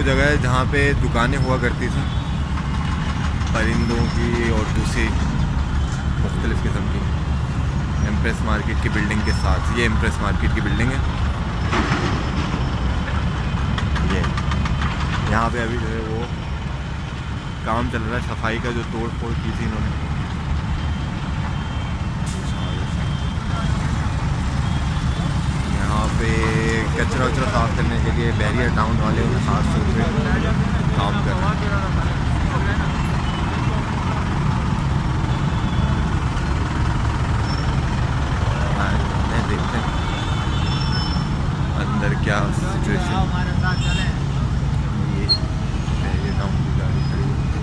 जगह है जहाँ पे दुकानें हुआ करती थी परिंदों की और दूसरी मुख्तलिफ़ किस्म की। एम्प्रेस मार्केट की बिल्डिंग के साथ ये एम्प्रेस मार्केट की बिल्डिंग है। ये यहाँ पे अभी जो है वो काम चल रहा है सफाई का, जो तोड़ फोड़ की थी इन्होंने। यहाँ पे कचरा वचरा साफ़ करने के लिए बैरियर टाउन वाले 700 रुपये काम कर रहे हैं। देखते हैं अंदर क्या सिचुएशन। ये बैरियर टाउन की गाड़ी खड़ी है।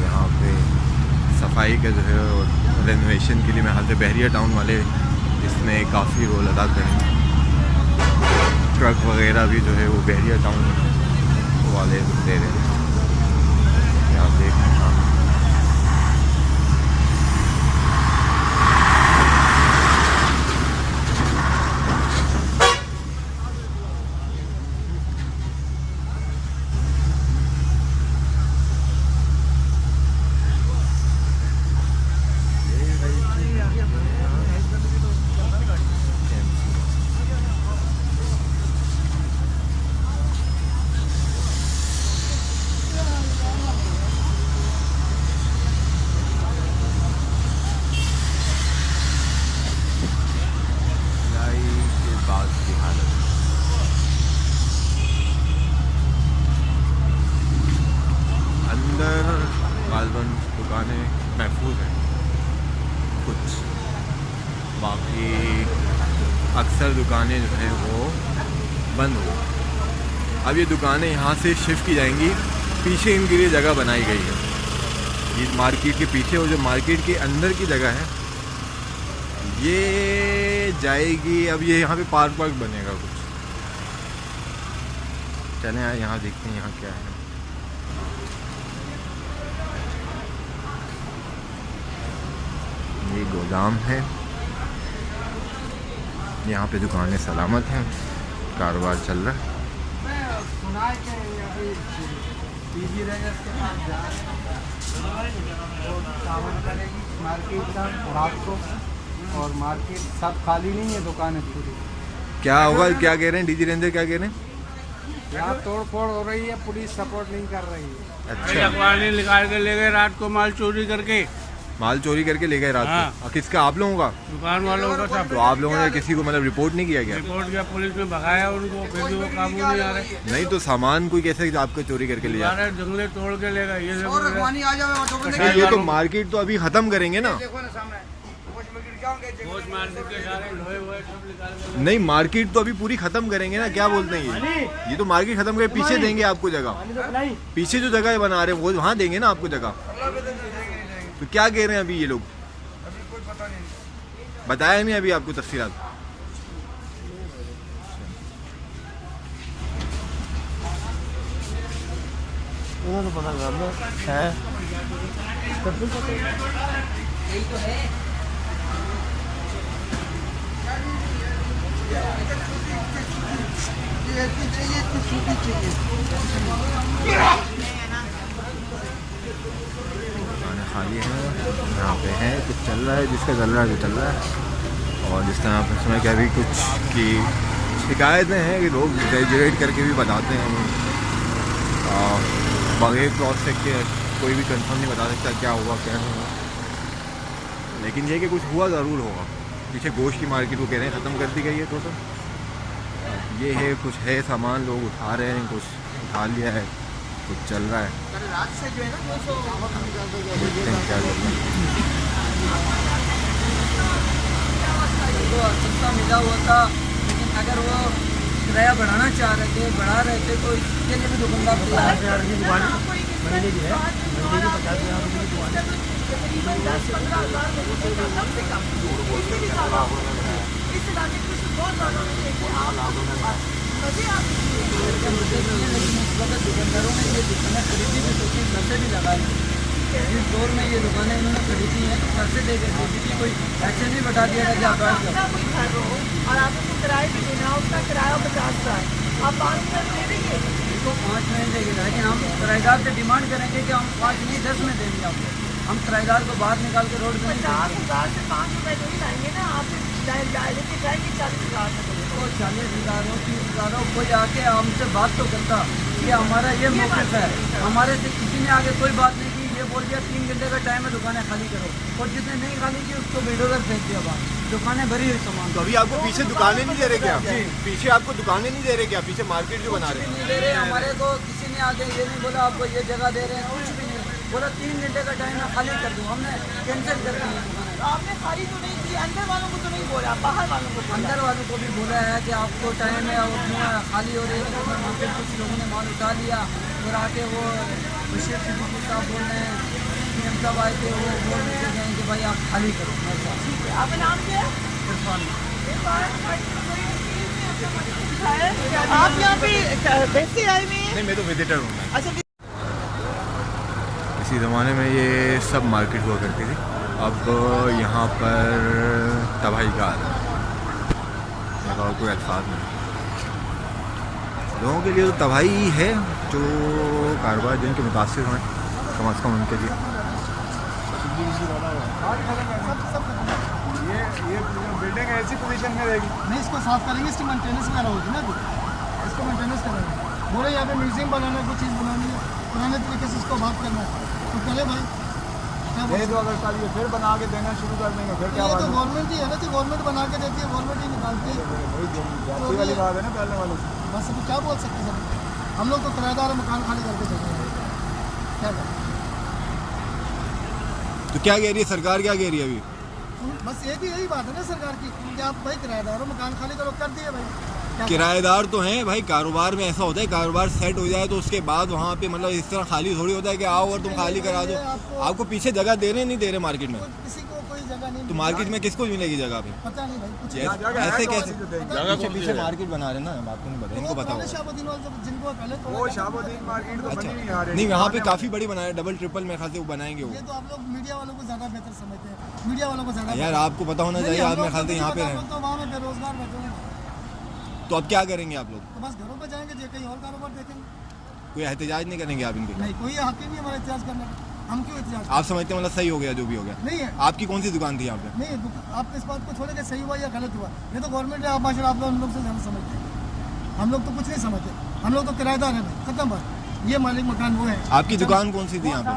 यहाँ पे सफाई का जो है और रेनोवेशन के लिए मैं हाल से बैरियर टाउन वाले इसमें काफ़ी रोल अदा करेंगे। ट्रक वगैरह भी जो है वो बैरियर टाउन वाले दे रहे हैं। आप देख रहे हैं दुकानें महफूज हैं कुछ, बाकी अक्सर दुकानें जो हैं वो बंद हो। अब ये दुकानें यहाँ से शिफ्ट की जाएंगी, पीछे इनके लिए जगह बनाई गई है। ये मार्केट के पीछे वो जो मार्केट के अंदर की जगह है ये जाएगी। अब ये यहाँ पे पार्क बनेगा कुछ। चलें यहाँ देखते हैं यहाँ क्या है। ये गोदाम है, यहाँ पे दुकानें सलामत हैं, कारोबार चल रहा है। मार्केट का रात को और मार्केट सब खाली नहीं है, दुकानें पूरी। क्या होगा, क्या कह रहे हैं डीजी रेंजर, क्या कह रहे हैं? यहाँ तोड़ फोड़ हो रही है, पुलिस सपोर्ट नहीं कर रही है। अच्छा, अखबार निकाल के ले गए रात को, माल चोरी करके ले गए रात को। किसका? आप लोगों का? दुकान वालों का सब। तो आप लोगों ने किसी को मतलब रिपोर्ट नहीं किया? रिपोर्ट किया, पुलिस ने भगाया उनको, फिर भी वो काबू नहीं आ रहे। नहीं तो सामान कोई कैसे आपको चोरी करके ले जा? जंगले तोड़ के ले गए। ये तो मार्केट तो अभी खत्म करेंगे ना। नहीं, मार्केट तो अभी पूरी खत्म करेंगे ना, क्या बोलते हैं ये तो मार्केट खत्म करके पीछे देंगे आपको जगह। पीछे जो जगह बना रहे हैं वो वहाँ देंगे ना आपको जगह। तो क्या कह रहे हैं अभी ये लोग? अभी कोई पता नहीं, बताया नहीं अभी आपको तफसीलात? तो पता है खाली है, यहाँ पे है कुछ चल रहा है, जिसका चल रहा है जो चल रहा है। और जिस तरह आपने सुना कि अभी कुछ की शिकायतें हैं कि लोग ग्रेजुएट करके भी बताते हैं बगैर क्रॉस चेक के कोई भी कंफर्म नहीं बता सकता क्या हुआ क्या नहीं हुआ। लेकिन ये कि कुछ हुआ ज़रूर होगा। पीछे गोश्त की मार्केट को कह रहे हैं ख़त्म कर दी गई है टोटल। ये है कुछ है सामान लोग उठा रहे हैं, कुछ उठा लिया है, कुछ चल रहा है। रात से जो है ना देखते हैं क्या चल रहा है। सस्ता मिला हुआ था, लेकिन अगर वो किराया बढ़ाना चाह रहे थे, बढ़ा रहे थे, तो इसके लिए भी दुकानदार तैयार है। महीने की है, महीने की 50,000 रुपये की दुकान है। दुकानदारों ने ये दुकानें खरीदी भी तो पैसे भी लगा ली। जिस दौर में ये दुकानें इन्होंने खरीदी हैं पैसे दे के खरीदी थी, कोई ऐसे नहीं बता दिया था कि आप बैठ जाओ। और आपको किराए भी देना, उसका किराया 50 का है। आप 5 मिनट दे देंगे? इसको 5 मिनट देंगे, लेकिन हम किराएदार से डिमांड करेंगे कि हम 5 नहीं 10 में देंगे आपको। हम किराएदार को बाहर निकाल के रोड पे नहीं 50,000 से 5 रुपए नहीं लाएंगे ना, आप डायरेक्ट जाएंगे 40,000 तक। तो 40,000 हो 30,000 हो, कोई आके हमसे बात तो करता कि हमारा ये मौक़िफ़ है। हमारे से किसी ने आगे कोई बात नहीं की, ये बोल दिया 3 घंटे का टाइम है, दुकानें खाली करो, और जिसने नहीं खाली की उसको बेडोजर फेंक दिया बाहर, दुकानें भरी हुई सामान। तो अभी आपको पीछे दुकानें नहीं दे रहे क्या? पीछे आपको दुकानें नहीं दे रहे क्या? पीछे मार्केट जो बना रहे हैं नहीं दे रहे हमारे को, किसी ने आगे ये नहीं बोला आपको ये जगह दे रहे हैं, कुछ भी नहीं बोला। 3 घंटे का टाइम है, खाली कर दूँ, हमने कैंसिल कर दी दुकानें। तो आपने खाली तो नहीं की, अंदर वालों को तो नहीं बोला, बाहर वालों को बोला। अंदर वालों को भी बोला है कि आपको टाइम है और क्यों खाली हो रही है। वहाँ पे कुछ लोगों ने माल उठा लिया और आके वो बशीर सिद्दीकी साहब बोल रहे हैं, PM साहब आए थे, वो बोल देते हैं कि भाई आप खाली करो। ठीक है, आपका नाम क्या है? इरफान। आप यहाँ पे वैसे आए हुए हैं? नहीं, मैं तो विजिटर हूँ। अच्छा, इसी ज़माने में ये सब मार्केट हुआ करती थी। अब यहाँ पर तबाही का हाल है, और कोई अल्फाज नहीं। लोगों के लिए तो तबाही ही है, जो कारोबार जिनके मुतासिर हैं कम अज़ कम उनके लिए। ये बिल्डिंग ऐसी पोजीशन में रहेगी नहीं, इसको साफ करेंगे, इसकी मेंटेनेंस वगैरह होगी ना, इसको मेंटेनेंस करेंगे। बोले यहाँ पे म्यूजियम बनाना है, कुछ चीज़ बनानी है, पुराने तरीके से इसको बात करना है, तो चले भाई। ये तो अगर कल ये फिर बना के देना शुरू कर देंगे फिर क्या? ये तो गवर्नमेंट ही है ना, जो गवर्नमेंट बना के देती है, गवर्नमेंट ही निकालती है। वही वाली बात है ना पहले वाली। बस अभी क्या बोल सकते हैं सर, हम लोग तो किराएदार मकान खाली करके चले हैं, क्या करें? तो क्या कह रही है सरकार, क्या कह रही है अभी? बस यही बात है ना सरकार की कि आप भाई किराएदार हो, मकान खाली करो, कर दिए भाई। किराएदार तो हैं भाई, कारोबार में ऐसा होता है, कारोबार सेट हो जाए तो उसके बाद वहाँ पे मतलब इस तरह खाली थोड़ी होता है कि आओ और तुम खाली करा दो। आपको पीछे जगह दे रहे नहीं दे रहे मार्केट में? किसी को कोई जगह नहीं, तो मार्केट में किसको मिलेगी जगह पे? पता नहीं भाई, कुछ ऐसे कैसे पीछे पीछे मार्केट बना रहे ना, आपको नहीं पता, इनको पता होगा। शाहबुद्दीन वाले जब जिनको पहले वो शाहबुद्दीन मार्केट तो बनी नहीं आ रही। नहीं, यहाँ पे काफी बड़ी बनाया, डबल ट्रिपल में खाते वो बनाएंगे वो। ये तो आप लोग मीडिया वालों को ज्यादा बेहतर समझते हैं, मीडिया वालों को ज्यादा। यार आपको पता होना चाहिए, आप मेरे ख्याल से यहाँ पे हैं तो वहाँ में बेरोजगार बैठे हैं, तो अब क्या करेंगे आप लोग? तो बस घरों पे जाएंगे, जो कहीं और कारोबार देखेंगे। कोई एहतजाज नहीं करेंगे आप इनके? नहीं, कोई हक ही नहीं हमारा एहतजाज करने का, हम क्यों एहतजाज? आप समझते हैं मतलब सही हो गया जो भी हो गया? नहीं है। आपकी कौन सी दुकान थी यहाँ पे? नहीं, आप इस बात को छोड़े कि सही हुआ या गलत हुआ, ये तो गवर्नमेंट है, आप माशाल्लाह आप लोग हम लोग से ज़्यादा समझते हैं, हम लोग तो कुछ नहीं समझते, हम लोग तो किराएदार हैं भाई, खत्म बात। ये मालिक मकान वो है। आपकी दुकान कौन सी थी यहाँ पे?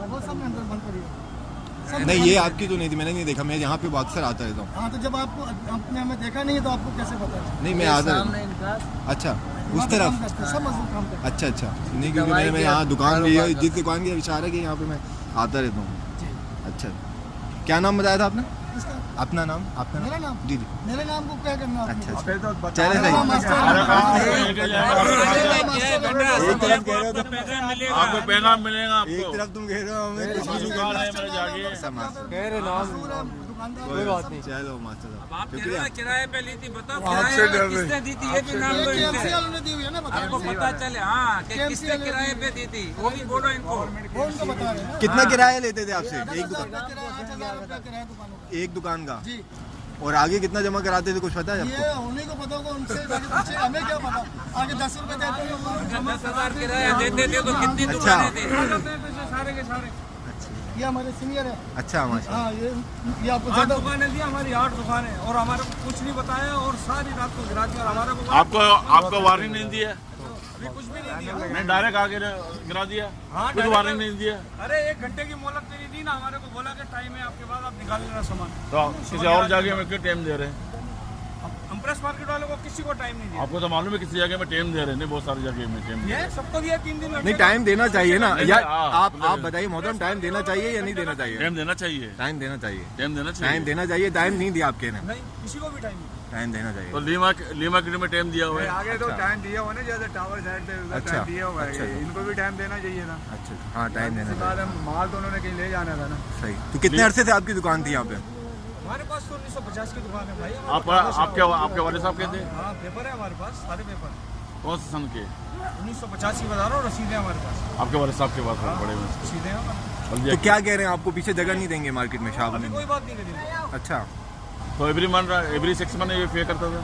वो सब में अंदर बंद पड़ी है। नहीं, ये आपकी तो नहीं थी, मैंने नहीं देखा, मैं यहाँ पे अक्सर आता रहता हूँ। हाँ, तो जब आपको आपने हमें देखा नहीं है तो आपको कैसे पता है? नहीं, मैं आता सामने रहता इनका हूँ। अच्छा, उस वहाँ पे तरफ? काम करते हैं, सब मजदूर काम करते हैं। अच्छा अच्छा, नहीं क्योंकि मैं यहाँ दुकान ली है, जिस दुकान की इशारा है कि यहाँ पे मैं आता रहता हूँ। अच्छा, क्या नाम बताया था आपने? इसका अपना नाम? आपका मेरा नाम? नाम? जी जी। मेरे नाम को क्या करना आपने? अच्छा फिर तो अच्छा, चले सही। आपको पैगाम मिलेगा, एक आपको तरफ तुम कह रहे हो हमें कुछ भी दुकान है मेरे जाके। कह रहे नाम, कोई बात नहीं, चलो मास्टर साहब। आप किराए पे ली थी, बताओ आपसे किराए किसने दी थी, ये भी नाम लो इनसे। KMC वालों ने दी हुई है ना, बताओ। आपको पता चले हाँ कि किसने किराए पे दी थी, वो भी बोलो इनको। वो उनको बता रहे हैं ना। कितना किराया लेते थे आपसे एक दुकान? 8,000 रुपया किराया दुकानों का। एक दुकान का? जी, और आगे कितना जमा कराते थे कुछ पता है आपको? ये उन्हीं को पता होगा, उनसे जाके पूछे, हमें क्या पता। आगे 10 रुपए देते हैं, 10,000 किराया देते थे तो कितनी अच्छा। दुकानें थी? सारे के सारे। ये हमारे सीनियर है। अच्छा, माशाल्लाह। हाँ, ये आपको 8 ज्यादा दुकानें थी हमारी, 8 दुकानें, और हमारे को कुछ नहीं बताया और सारी रात को गिरा दिया। हमारे को आपको वार्निंग नहीं दी है? अभी कुछ भी नहीं दिया। नहीं, डायरेक्ट आके गिरा दिया, हाँ, कुछ वार्निंग नहीं दिया। अरे 1 घंटे की मोहलत नहीं दी ना, हमारे को बोला कि टाइम है आपके पास, आप निकाल लेना सामान। तो किसी और जगह में क्यों टाइम दे रहे हैं? हम प्रेस मार्केट वालों को किसी को टाइम नहीं दिया। आपको तो मालूम है किसी जगह में टाइम दे रहे हैं, नहीं बहुत सारी जगह में टाइम दे रहे ये हैं। सबको दिया 3 दिन। नहीं, टाइम देना चाहिए ना नहीं, यार। हाँ, आप बताइए मोहतरम, टाइम देना चाहिए या नहीं देना चाहिए? टाइम देना चाहिए, टाइम देना चाहिए, टाइम देना चाहिए। टाइम देना चाहिए। टाइम नहीं दिया आपके ने? नहीं, किसी को भी टाइम नहीं। टाइम देना चाहिए। तो लीमा किट में टाइम दिया हुआ है। आगे तो टाइम दिया हुआ ना, जैसे टावर साइड पे अच्छा, टाइम दिया हुआ अच्छा, है, इनको भी टाइम देना चाहिए था। अच्छा, हाँ टाइम देना उसके चाहिए। बाद माल तो उन्होंने कहीं ले जाना था ना। सही। तो कितने अरसे से आपकी दुकान थी यहाँ पे? हमारे पास तो 1950 की दुकान है भाई। आपके वाले साहब कहते हैं? हाँ, पेपर है हमारे पास, सारे पेपर। कौन से सन के? 1950 की बता रहा हूँ, रसीदें हमारे पास, आपके वाले साहब के पास बड़े में रसीदें हैं हमारे। तो क्या कह रहे हैं, आपको पीछे जगह नहीं देंगे मार्केट में शाह अभी कोई बात नहीं करी। अच्छा, तो एवरी 6 मंथ ये पे करता था।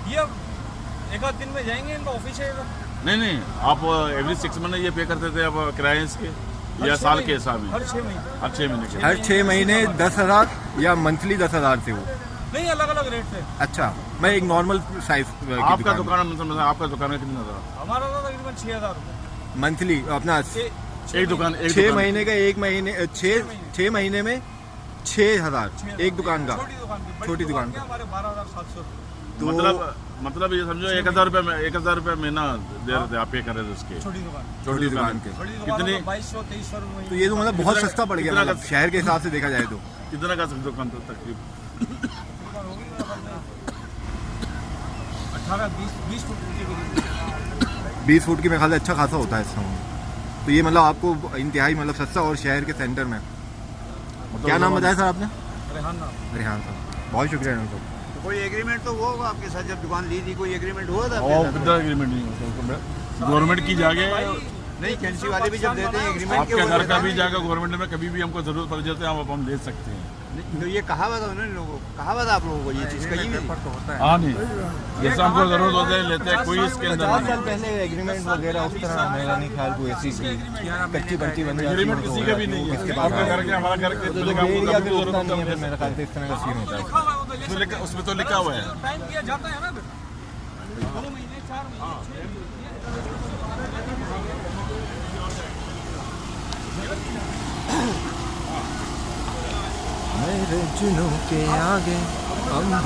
ये एक आध दिन में जाएंगे, इनका ऑफिस है इधर। नहीं आप एवरी 6 महीने ये पे करते थे अब किराए इसके या साल के हिसाब में? हर 6 महीने। हर 6 महीने के। हर 6 महीने 10,000 या मंथली 10,000 थे वो? नहीं, अलग अलग रेट थे। अच्छा, मैं एक नॉर्मल साइज आपका दुकान मतलब आपका दुकान का कितना था? हमारा था तकरीबन 6,000 रुपये मंथली अपना एक दुकान 6 महीने का, 1 महीने 6 महीने में 6,000 एक दुकान का, छोटी दुकान का। हमारे 12,700। तो मतलब ये समझो 1,000 रुपये महीना दे रहे थे आप पे कर रहे थे उसके छोटी दुकान, छोटी दुकान के। बड़ी कितने? दुकान 2200-2300 रुपये। तो ये तो मतलब बहुत सस्ता पड़ गया, मतलब शहर के हिसाब से देखा जाए तो। कितना का दुकान था तकरीबन? 18-20 फुट की करीब। 20 फुट की मेरे ख्याल से अच्छा खासा होता है इसका। तो ये मतलब आपको इंतहाई मतलब सस्ता और शहर के सेंटर में। क्या नाम बताया सर आपने? रेहान नाम। रेहान साहब, बहुत शुक्रिया इनको। तो कोई एग्रीमेंट तो हुआ होगा आपके साथ जब दुकान ली थी, कोई एग्रीमेंट हुआ था? और कितना एग्रीमेंट नहीं होता गवर्नमेंट की जगह? नहीं, कैंसी वाले भी जब देते हैं एग्रीमेंट आपके घर का भी जाएगा गवर्नमेंट में, कभी भी हमको जरूरत पड़ जाती है हम दे सकते हैं। तो ये कहा हुआ था उन्होंने लोगों को, कहा हुआ था आप लोगों को ये चीज़ कही हुई थी? हाँ नहीं, जैसे हमको जरूरत होता है लेते हैं, कोई इसके अंदर 50 साल पहले एग्रीमेंट वगैरह उस तरह मेरा नहीं ख्याल कोई ऐसी कच्ची पट्टी बन जाती एग्रीमेंट किसी का भी नहीं है। आपका घर के हमारा घर के होता नहीं है, मेरा ख्याल से इस तरह का सीन होता है। उसमें तो लिखा हुआ है। टाइम दिया जाता है ना, 2 महीने 4 महीने। मेरे जुनूं के आगे हम बना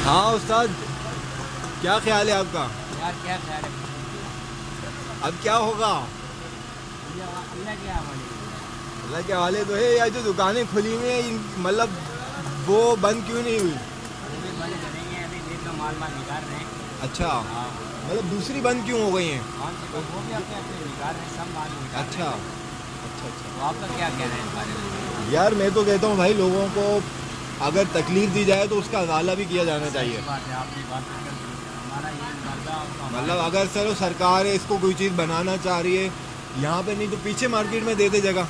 हाँ उस्ताद, क्या ख्याल है आपका? यार क्या ख्याल है? अब क्या होगा? अल्लाह के हवाले तो है। यार जो दुकानें खुली हुई हैं मतलब वो बंद क्यों नहीं हुई? बंद करेंगे, अभी देख लो माल निकाल रहे हैं। अच्छा, मतलब दूसरी बंद क्यों हो गई हैं? वो भी अपने अपने निकाल रहे हैं, सब माल निकाल। अच्छा अच्छा अच्छा। तो आपका क्या कहना है इस बारे में? यार मैं तो कहता हूँ भाई, लोगों को अगर तकलीफ दी जाए तो उसका हवाला भी किया जाना चाहिए। बात है, आपकी बात हमारा ये मतलब अगर सर सरकार है इसको कोई चीज़ बनाना चाह रही है यहाँ पे, नहीं तो पीछे मार्केट में दे दे जगह।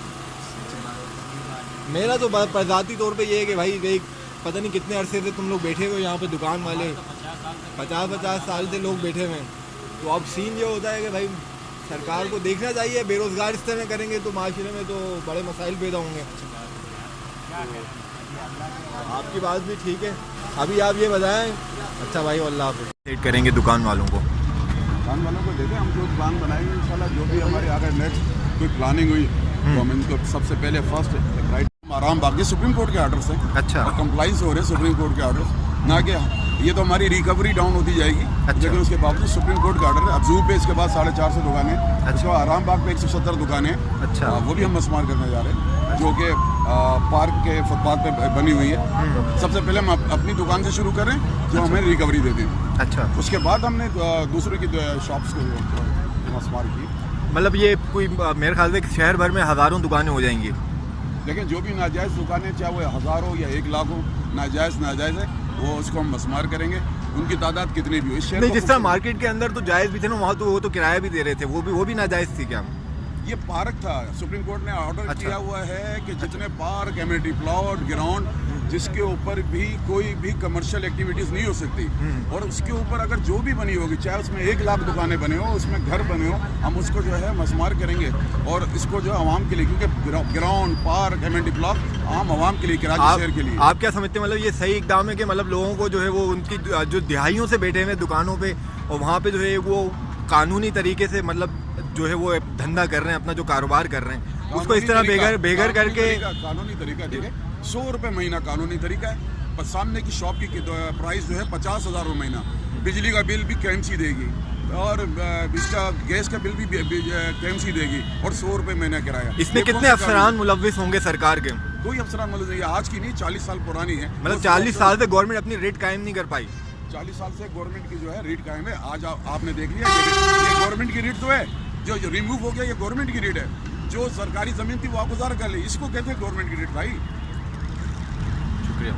मेरा तो प्रजाती तौर पे ये है कि भाई एक पता नहीं कितने अरसे से तुम लोग बैठे हुए यहाँ पे दुकान वाले, 50 साल से लोग बैठे हुए हैं। तो अब सीन ये होता है कि भाई सरकार को देखना चाहिए, बेरोजगार इस तरह करेंगे तो माशरे में तो बड़े मसाइल पैदा होंगे। आपकी बात भी ठीक है। अभी आप ये बताएं। अच्छा भाई, अल्लाह हाफ़िज़। सेट करेंगे दुकान वालों को, दुकान वालों को देते, हम जो दुकान बनाएंगे इंशाल्लाह, जो भी हमारे अगर नेक्स्ट कोई प्लानिंग हुई तो हम इनको सबसे पहले फर्स्ट राइट आराम बाग, ये सुप्रीम कोर्ट के ऑर्डर्स हैं। अच्छा, और कंप्लाइंस हो रहे हैं सुप्रीम कोर्ट के ऑर्डर्स, ना कि ये तो हमारी रिकवरी डाउन होती जाएगी। अच्छा। लेकिन उसके बावजूद सुप्रीम कोर्ट के ऑर्डर है। अब जू पे इसके बाद 450 दुकानें, अच्छा। आराम बाग पे 170 दुकानें, अच्छा। वो भी हम मस्मार करने जा रहे हैं, जो कि पार्क के फुटपाथ पे बनी हुई है। सबसे पहले हम अपनी दुकान से शुरू करें जो हमें रिकवरी दे दें। अच्छा, उसके बाद हमने दूसरे की शॉप्स को मस्मार की। मतलब ये कोई मेरे ख्याल से शहर भर में हज़ारों दुकानें हो जाएंगी। लेकिन जो भी नाजायज़ दुकानें, चाहे वो 1000 हो या 1 लाख हो, नाजायज़ है, वो उसको हम मस्मार करेंगे, उनकी तादाद कितनी भी हो। इस शहर नहीं, को जिस तरह मार्केट के अंदर तो जायज़ भी थे ना, वहाँ तो वो तो किराया भी दे रहे थे, वो भी नाजायज़ थी क्या? ये पार्क था, सुप्रीम कोर्ट ने ऑर्डर अच्छा। किया हुआ है कि जितने पार्क, एमिनिटी प्लॉट, ग्राउंड जिसके ऊपर भी कोई भी कमर्शियल एक्टिविटीज़ नहीं हो सकती, और उसके ऊपर अगर जो भी बनी होगी, चाहे उसमें 1 लाख दुकानें बने हो, उसमें घर बने हो, हम उसको जो है मस्मार करेंगे। और इसको जो आवाम के लिए, क्योंकि ग्राउंड, पार्क, एमिनिटी प्लॉट आम आवाम के लिए, कराची शहर के लिए। आप क्या समझते हैं, मतलब ये सही इकदाम है कि मतलब लोगों को जो है वो उनकी जो दिहाइयों से बैठे हुए दुकानों पे और वहाँ पे जो है वो कानूनी तरीके से मतलब जो है वो धंधा कर रहे हैं, अपना जो कारोबार कर रहे हैं, उसको इस तरह बेघर करके कानूनी तरीका देखिए, 100 रुपये महीना कानूनी तरीका है, पर सामने की शॉप की प्राइस जो है 50,000 रुपये महीना। बिजली का बिल भी KMC देगी और इसका गैस का बिल भी KMC देगी, और 100 रुपये महीना किराया। इसमें कितने अफसरान मुलव्विस होंगे सरकार के? कोई अफसरान मुलव्विस नहीं, आज की नहीं, 40 साल पुरानी है। मतलब 40 साल से गवर्नमेंट अपनी रेट कायम नहीं कर पाई। 40 साल से गवर्नमेंट की जो है रीट कायम है। आज आपने देख लिया ये गवर्नमेंट की रीट तो है, जो रिमूव हो गया ये गवर्नमेंट की रीट है। जो सरकारी जमीन थी वो वापस कर ली, इसको कहते हैं गवर्नमेंट की रीट भाई। शुक्रिया।